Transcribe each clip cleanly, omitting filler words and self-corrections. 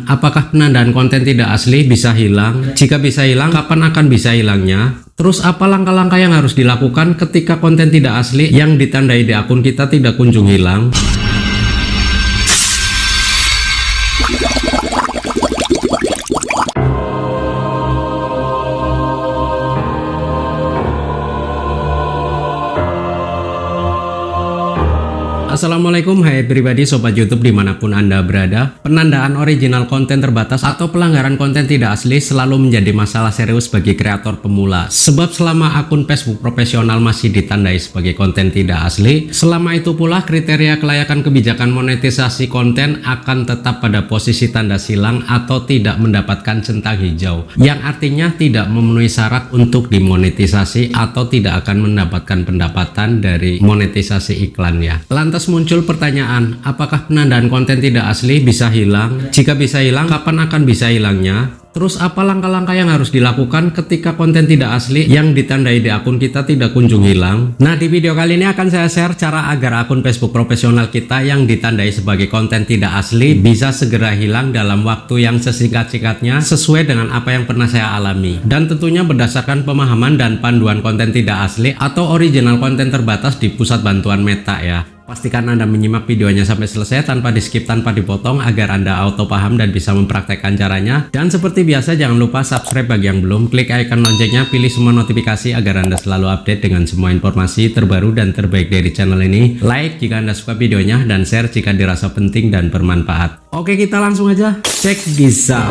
apakah penandaan konten tidak asli bisa hilang? Jika bisa hilang, kapan akan bisa hilangnya? Terus apa langkah-langkah yang harus dilakukan ketika konten tidak asli yang ditandai di akun kita tidak kunjung hilang? Assalamualaikum, hai pribadi sobat YouTube dimanapun Anda berada. Penandaan original konten terbatas atau pelanggaran konten tidak asli selalu menjadi masalah serius bagi kreator pemula. Sebab selama akun Facebook profesional masih ditandai sebagai konten tidak asli, selama itu pula kriteria kelayakan kebijakan monetisasi konten akan tetap pada posisi tanda silang atau tidak mendapatkan centang hijau, yang artinya tidak memenuhi syarat untuk dimonetisasi atau tidak akan mendapatkan pendapatan dari monetisasi iklannya. Lantas muncul pertanyaan, apakah penandaan konten tidak asli bisa hilang? Jika bisa hilang, kapan akan bisa hilangnya? Terus apa langkah-langkah yang harus dilakukan ketika konten tidak asli yang ditandai di akun kita tidak kunjung hilang? Nah, di video kali ini akan saya share cara agar akun Facebook profesional kita yang ditandai sebagai konten tidak asli bisa segera hilang dalam waktu yang sesingkat-singkatnya sesuai dengan apa yang pernah saya alami. Dan tentunya berdasarkan pemahaman dan panduan konten tidak asli atau original konten terbatas di pusat bantuan Meta ya. Pastikan Anda menyimak videonya sampai selesai tanpa di skip, tanpa dipotong agar Anda auto paham dan bisa mempraktekkan caranya. Dan seperti biasa jangan lupa subscribe bagi yang belum, klik icon loncengnya, pilih semua notifikasi agar Anda selalu update dengan semua informasi terbaru dan terbaik dari channel ini. Like jika Anda suka videonya dan share jika dirasa penting dan bermanfaat. Oke, kita langsung aja check this out.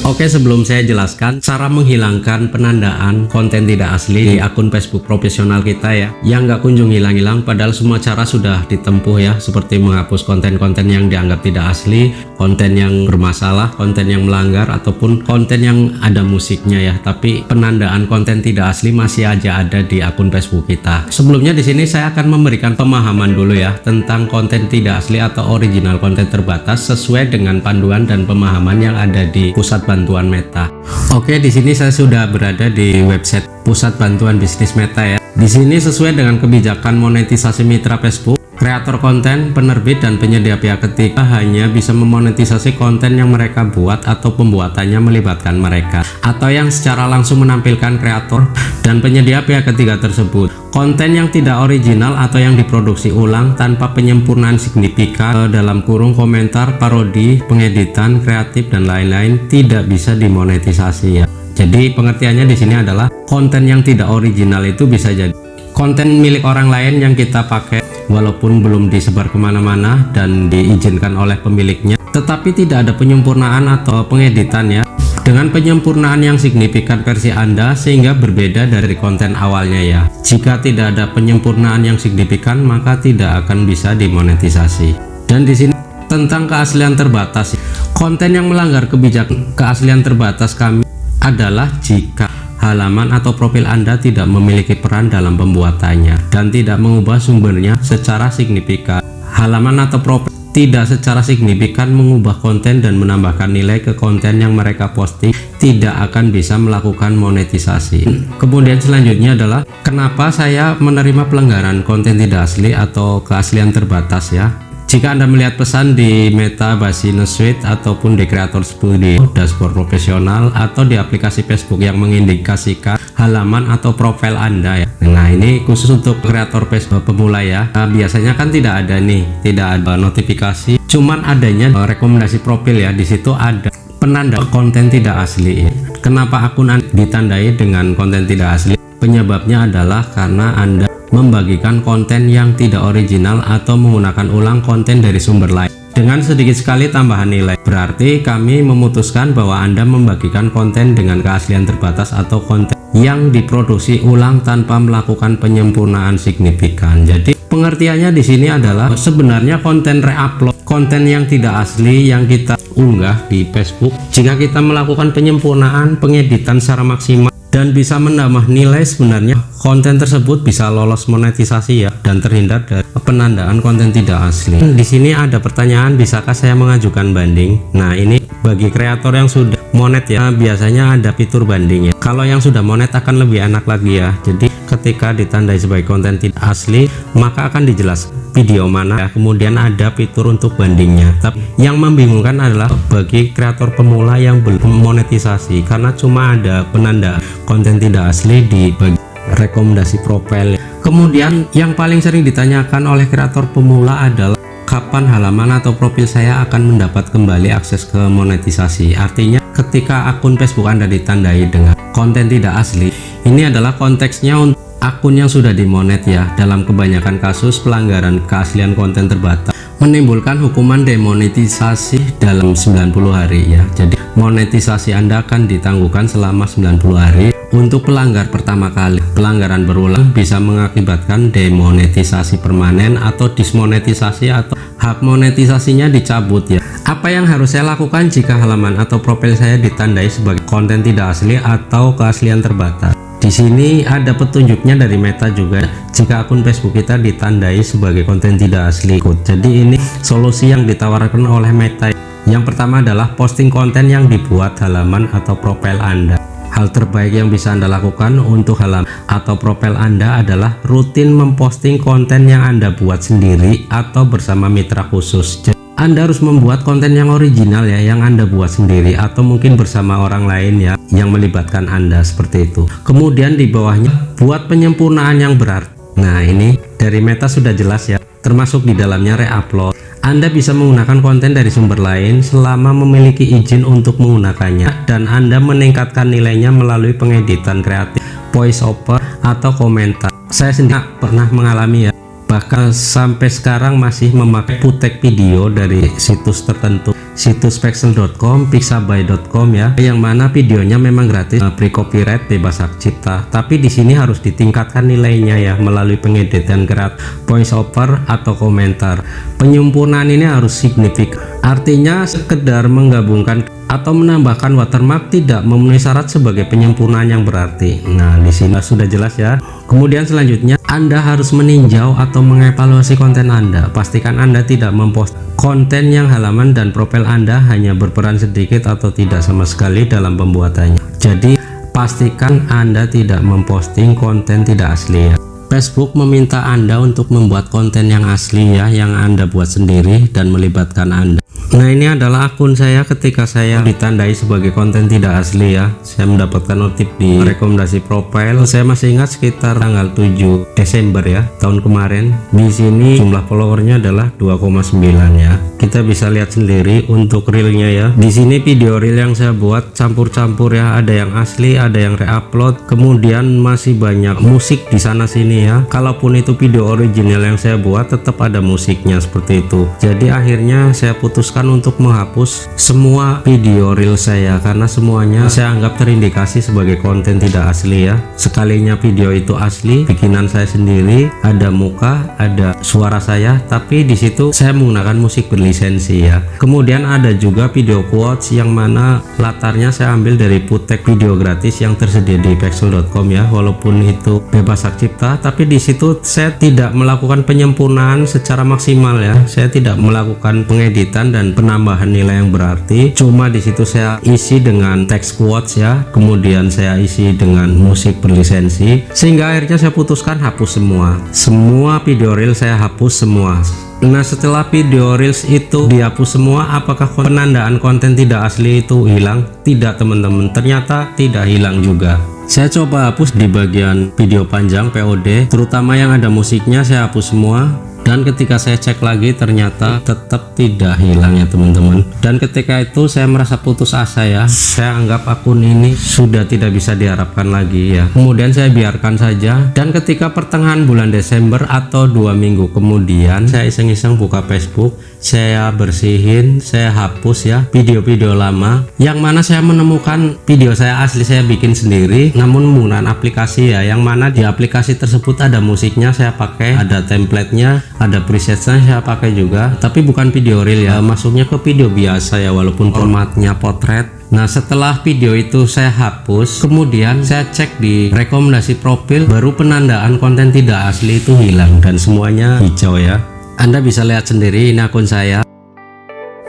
Oke, sebelum saya jelaskan cara menghilangkan penandaan konten tidak asli di akun Facebook profesional kita ya, yang nggak kunjung hilang-hilang padahal semua cara sudah ditempuh ya, seperti menghapus konten-konten yang dianggap tidak asli, konten yang bermasalah, konten yang melanggar, ataupun konten yang ada musiknya ya, tapi penandaan konten tidak asli masih aja ada di akun Facebook kita. Sebelumnya di sini saya akan memberikan pemahaman dulu ya tentang konten tidak asli atau original konten terbatas sesuai dengan panduan dan pemahaman yang ada di pusat bantuan Meta. Oke, di sini saya sudah berada di website Pusat Bantuan Bisnis Meta ya. Di sini sesuai dengan kebijakan monetisasi mitra Facebook, kreator konten, penerbit, dan penyedia pihak ketiga hanya bisa memonetisasi konten yang mereka buat atau pembuatannya melibatkan mereka, atau yang secara langsung menampilkan kreator dan penyedia pihak ketiga tersebut. Konten yang tidak original atau yang diproduksi ulang tanpa penyempurnaan signifikan dalam kurung komentar, parodi, pengeditan, kreatif, dan lain-lain tidak bisa dimonetisasi ya. Jadi pengertiannya di sini adalah konten yang tidak original itu bisa jadi konten milik orang lain yang kita pakai walaupun belum disebar kemana-mana dan diizinkan oleh pemiliknya, tetapi tidak ada penyempurnaan atau pengeditan ya, dengan penyempurnaan yang signifikan versi Anda sehingga berbeda dari konten awalnya ya. Jika tidak ada penyempurnaan yang signifikan maka tidak akan bisa dimonetisasi. Dan di sini tentang keaslian terbatas, konten yang melanggar kebijakan keaslian terbatas kami adalah jika halaman atau profil Anda tidak memiliki peran dalam pembuatannya dan tidak mengubah sumbernya secara signifikan. Halaman atau profil tidak secara signifikan mengubah konten dan menambahkan nilai ke konten yang mereka posting, tidak akan bisa melakukan monetisasi. Kemudian selanjutnya adalah kenapa saya menerima pelanggaran konten tidak asli atau keaslian terbatas ya. Jika Anda melihat pesan di Meta Business Suite ataupun di Creator Studio, dashboard profesional, atau di aplikasi Facebook yang mengindikasikan halaman atau profil Anda ya. Nah, ini khusus untuk kreator Facebook pemula ya. Nah, biasanya kan tidak ada nih, tidak ada notifikasi, cuman adanya rekomendasi profil ya. Di situ ada penanda konten tidak asli. Kenapa akun Anda ditandai dengan konten tidak asli? Penyebabnya adalah karena Anda membagikan konten yang tidak original atau menggunakan ulang konten dari sumber lain dengan sedikit sekali tambahan nilai. Berarti kami memutuskan bahwa Anda membagikan konten dengan keaslian terbatas atau konten yang diproduksi ulang tanpa melakukan penyempurnaan signifikan. Jadi pengertiannya di sini adalah sebenarnya konten reupload, konten yang tidak asli yang kita unggah di Facebook, jika kita melakukan penyempurnaan, pengeditan secara maksimal dan bisa menambah nilai, sebenarnya konten tersebut bisa lolos monetisasi ya dan terhindar dari penandaan konten tidak asli. Di sini ada pertanyaan, bisakah saya mengajukan banding? Nah, ini bagi kreator yang sudah monet ya, biasanya ada fitur banding ya. Kalau yang sudah monet akan lebih enak lagi ya. Jadi ketika ditandai sebagai konten tidak asli, maka akan dijelaskan video mana ya, kemudian ada fitur untuk bandingnya. Tapi yang membingungkan adalah bagi kreator pemula yang belum monetisasi, karena cuma ada penanda konten tidak asli di bagian rekomendasi profil. Kemudian yang paling sering ditanyakan oleh kreator pemula adalah kapan halaman atau profil saya akan mendapat kembali akses ke monetisasi. Artinya ketika akun Facebook Anda ditandai dengan konten tidak asli, ini adalah konteksnya untuk akun yang sudah dimonet ya. Dalam kebanyakan kasus pelanggaran keaslian konten terbatas menimbulkan hukuman demonetisasi dalam 90 hari ya. Jadi monetisasi Anda akan ditangguhkan selama 90 hari. Untuk pelanggar pertama kali, pelanggaran berulang bisa mengakibatkan demonetisasi permanen atau dismonetisasi atau hak monetisasinya dicabut ya. Apa yang harus saya lakukan jika halaman atau profil saya ditandai sebagai konten tidak asli atau keaslian terbatas? Di sini ada petunjuknya dari Meta juga jika akun Facebook kita ditandai sebagai konten tidak asli. Jadi ini solusi yang ditawarkan oleh Meta. Yang pertama adalah posting konten yang dibuat halaman atau profil Anda. Hal terbaik yang bisa Anda lakukan untuk halaman atau profil Anda adalah rutin memposting konten yang Anda buat sendiri atau bersama mitra khusus. Jadi, Anda harus membuat konten yang original ya, yang Anda buat sendiri atau mungkin bersama orang lain ya, yang melibatkan Anda seperti itu. Kemudian di bawahnya buat penyempurnaan yang berarti. Nah, ini dari Meta sudah jelas ya, termasuk di dalamnya re-upload. Anda bisa menggunakan konten dari sumber lain selama memiliki izin untuk menggunakannya, dan Anda meningkatkan nilainya melalui pengeditan kreatif, voice over, atau komentar. Saya sendiri pernah mengalami ya, bahkan sampai sekarang masih memakai footage video dari situs tertentu, situs pexel.com, pixabay.com ya, yang mana videonya memang gratis, free copyright, bebas hak cipta. Tapi di sini harus ditingkatkan nilainya ya melalui pengeditan kreatif, voice over, atau komentar. Penyempurnaan ini harus signifikan. Artinya sekedar menggabungkan atau menambahkan watermark tidak memenuhi syarat sebagai penyempurnaan yang berarti. Nah, di sini sudah jelas ya. Kemudian selanjutnya Anda harus meninjau atau mengevaluasi konten Anda. Pastikan Anda tidak mempost konten yang halaman dan profil Anda hanya berperan sedikit atau tidak sama sekali dalam pembuatannya. Jadi pastikan Anda tidak memposting konten tidak asli ya. Facebook meminta Anda untuk membuat konten yang asli ya, yang Anda buat sendiri dan melibatkan Anda. Nah, ini adalah akun saya ketika saya ditandai sebagai konten tidak asli ya. Saya mendapatkan notif di rekomendasi profil. Saya masih ingat sekitar tanggal 7 Desember ya, tahun kemarin. Di sini jumlah followernya adalah 2,9 ya. Kita bisa lihat sendiri untuk realnya ya. Di sini video reel yang saya buat campur-campur ya, ada yang asli, ada yang re-upload. Kemudian masih banyak musik di sana sini ya. Kalaupun itu video original yang saya buat, tetap ada musiknya seperti itu. Jadi akhirnya saya putuskan untuk menghapus semua video reel saya karena semuanya saya anggap terindikasi sebagai konten tidak asli ya. Sekalinya video itu asli, bikinan saya sendiri, ada muka, ada suara saya, tapi di situ saya menggunakan musik berlisensi ya. Kemudian ada juga video quotes yang mana latarnya saya ambil dari footage video gratis yang tersedia di pexel.com ya. Walaupun itu bebas hak cipta, tapi di situ saya tidak melakukan penyempurnaan secara maksimal ya. Saya tidak melakukan pengeditan dan penambahan nilai yang berarti. Cuma di situ saya isi dengan teks quotes ya, kemudian saya isi dengan musik berlisensi, sehingga akhirnya saya putuskan hapus semua video reel, saya hapus semua. Nah, setelah video reels itu dihapus semua, apakah penandaan konten tidak asli itu hilang? Tidak teman-teman, ternyata tidak hilang juga. Saya coba hapus di bagian video panjang POD, terutama yang ada musiknya saya hapus semua. Dan ketika saya cek lagi ternyata tetap tidak hilang ya teman-teman. Dan ketika itu saya merasa putus asa ya. Saya anggap akun ini sudah tidak bisa diharapkan lagi ya. Kemudian saya biarkan saja. Dan ketika pertengahan bulan Desember atau 2 minggu kemudian, saya iseng-iseng buka Facebook. Saya bersihin, saya hapus ya video-video lama, yang mana saya menemukan video saya asli saya bikin sendiri namun menggunakan aplikasi ya, yang mana di aplikasi tersebut ada musiknya saya pakai, ada templatenya, ada presetnya saya pakai juga, tapi bukan video reel ya, masuknya ke video biasa ya, walaupun formatnya potret. Nah, setelah video itu saya hapus, kemudian saya cek di rekomendasi profil, baru penandaan konten tidak asli itu hilang dan semuanya hijau ya. Anda bisa lihat sendiri, ini akun saya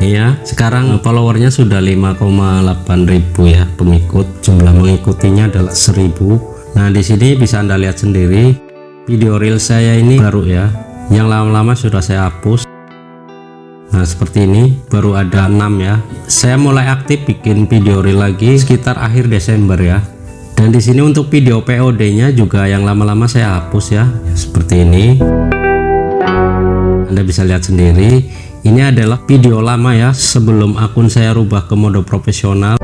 ya. Sekarang followernya sudah 5,8 ribu ya pengikut. Jumlah mengikutinya adalah 1000. Nah, di sini bisa Anda lihat sendiri video reel saya ini baru ya. Yang lama-lama sudah saya hapus. Nah, seperti ini baru ada 6 ya. Saya mulai aktif bikin video reel lagi sekitar akhir Desember ya. Dan di sini untuk video POD-nya juga yang lama-lama saya hapus ya. Seperti ini. Anda bisa lihat sendiri. Ini adalah video lama ya, sebelum akun saya rubah ke mode profesional.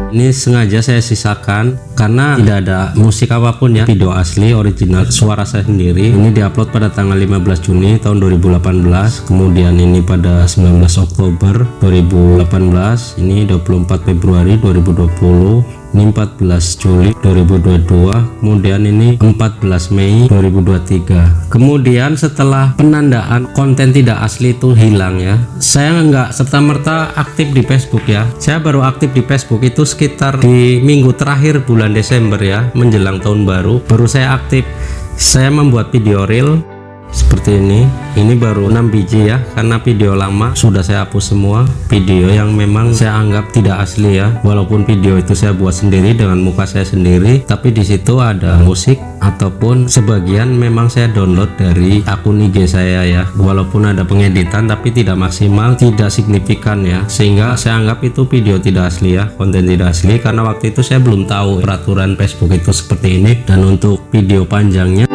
Ini sengaja saya sisakan karena tidak ada musik apapun ya, video asli original suara saya sendiri. Ini diupload pada tanggal 15 Juni tahun 2018, kemudian ini pada 19 Oktober 2018, ini 24 Februari 2020, ini 14 Juli 2022, kemudian ini 14 Mei 2023. Kemudian setelah penandaan konten tidak asli itu hilang ya, saya nggak serta-merta aktif di Facebook ya. Saya baru aktif di Facebook itu sekitar di minggu terakhir bulan Desember ya, menjelang tahun baru saya aktif. Saya membuat video reel seperti ini baru 6 biji ya, karena video lama sudah saya hapus semua, video yang memang saya anggap tidak asli ya. Walaupun video itu saya buat sendiri dengan muka saya sendiri, tapi di situ ada musik ataupun sebagian memang saya download dari akun IG saya ya. Walaupun ada pengeditan tapi tidak maksimal, tidak signifikan ya, sehingga saya anggap itu video tidak asli ya, konten tidak asli, karena waktu itu saya belum tahu peraturan Facebook itu seperti ini. Dan untuk video panjangnya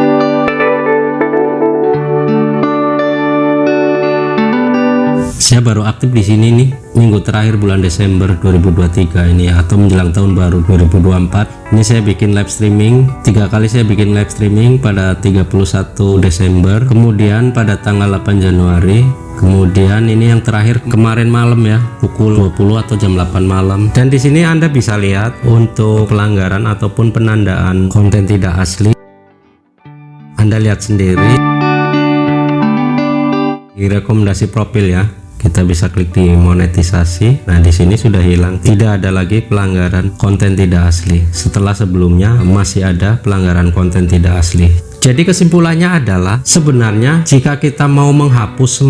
saya baru aktif di sini nih minggu terakhir bulan Desember 2023 ini ya, atau menjelang tahun baru 2024. Ini saya bikin live streaming 3 kali. Saya bikin live streaming pada 31 Desember, kemudian pada tanggal 8 Januari, kemudian ini yang terakhir kemarin malam ya, pukul 20 atau jam 8 malam. Dan di sini Anda bisa lihat untuk pelanggaran ataupun penandaan konten tidak asli. Anda lihat sendiri di rekomendasi profil ya. Kita bisa klik di monetisasi. Nah, di sini sudah hilang, tidak ada lagi pelanggaran konten tidak asli. Setelah sebelumnya masih ada pelanggaran konten tidak asli. Jadi kesimpulannya adalah sebenarnya jika kita mau menghapus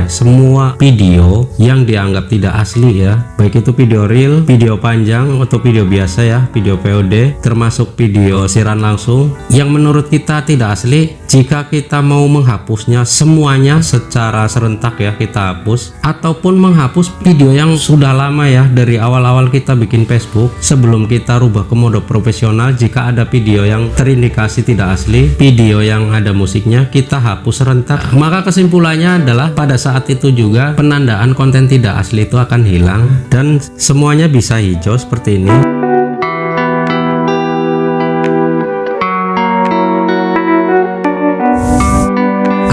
semua video yang dianggap tidak asli ya, baik itu video reel, video panjang atau video biasa ya, video POD, termasuk video siaran langsung yang menurut kita tidak asli, jika kita mau menghapusnya semuanya secara serentak ya, kita hapus, ataupun menghapus video yang sudah lama ya, dari awal-awal kita bikin Facebook sebelum kita rubah ke mode profesional. Jika ada video yang terindikasi tidak asli, video yang ada musiknya, kita hapus serentak. Maka kesimpulannya adalah pada saat itu juga penandaan konten tidak asli itu akan hilang dan semuanya bisa hijau seperti ini.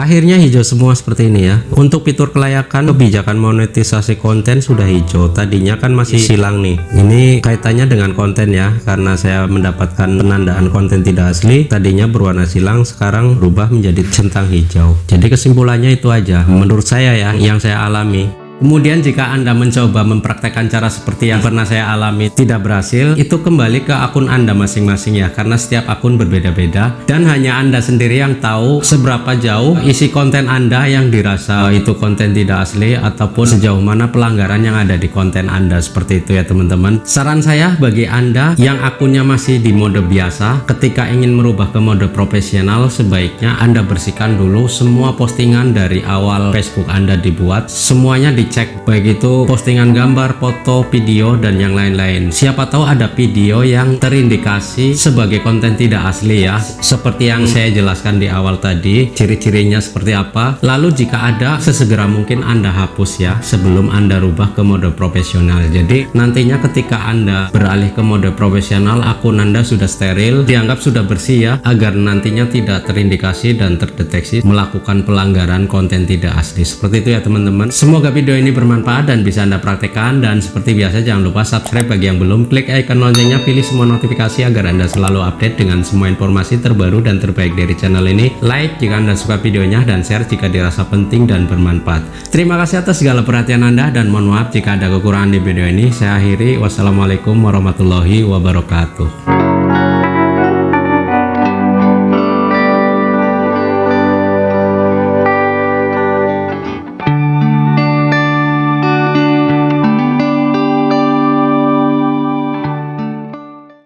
Akhirnya hijau semua seperti ini ya. Untuk fitur kelayakan kebijakan monetisasi konten sudah hijau, tadinya kan masih silang nih. Ini kaitannya dengan konten ya, karena saya mendapatkan penandaan konten tidak asli, tadinya berwarna silang, sekarang berubah menjadi centang hijau. Jadi kesimpulannya itu aja menurut saya ya, yang saya alami. Kemudian jika Anda mencoba mempraktekkan cara seperti yang pernah saya alami tidak berhasil, itu kembali ke akun Anda masing-masing ya, karena setiap akun berbeda-beda dan hanya Anda sendiri yang tahu seberapa jauh isi konten Anda yang dirasa itu konten tidak asli, ataupun sejauh mana pelanggaran yang ada di konten Anda. Seperti itu ya teman-teman. Saran saya bagi Anda yang akunnya masih di mode biasa, ketika ingin merubah ke mode profesional, sebaiknya Anda bersihkan dulu semua postingan dari awal Facebook Anda dibuat, semuanya dicek, baik itu postingan gambar, foto, video, dan yang lain-lain. Siapa tahu ada video yang terindikasi sebagai konten tidak asli ya, seperti yang saya jelaskan di awal tadi, ciri-cirinya seperti apa. Lalu jika ada, sesegera mungkin Anda hapus ya, sebelum Anda rubah ke mode profesional. Jadi nantinya ketika Anda beralih ke mode profesional, akun Anda sudah steril, dianggap sudah bersih ya, agar nantinya tidak terindikasi dan terdeteksi melakukan pelanggaran konten tidak asli. Seperti itu ya teman-teman. Semoga video ini bermanfaat dan bisa Anda praktekkan, dan seperti biasa jangan lupa subscribe bagi yang belum, klik icon loncengnya, pilih semua notifikasi agar Anda selalu update dengan semua informasi terbaru dan terbaik dari channel ini. Like jika Anda suka videonya dan share jika dirasa penting dan bermanfaat. Terima kasih atas segala perhatian Anda dan mohon maaf jika ada kekurangan di video ini. Saya akhiri, wassalamualaikum warahmatullahi wabarakatuh.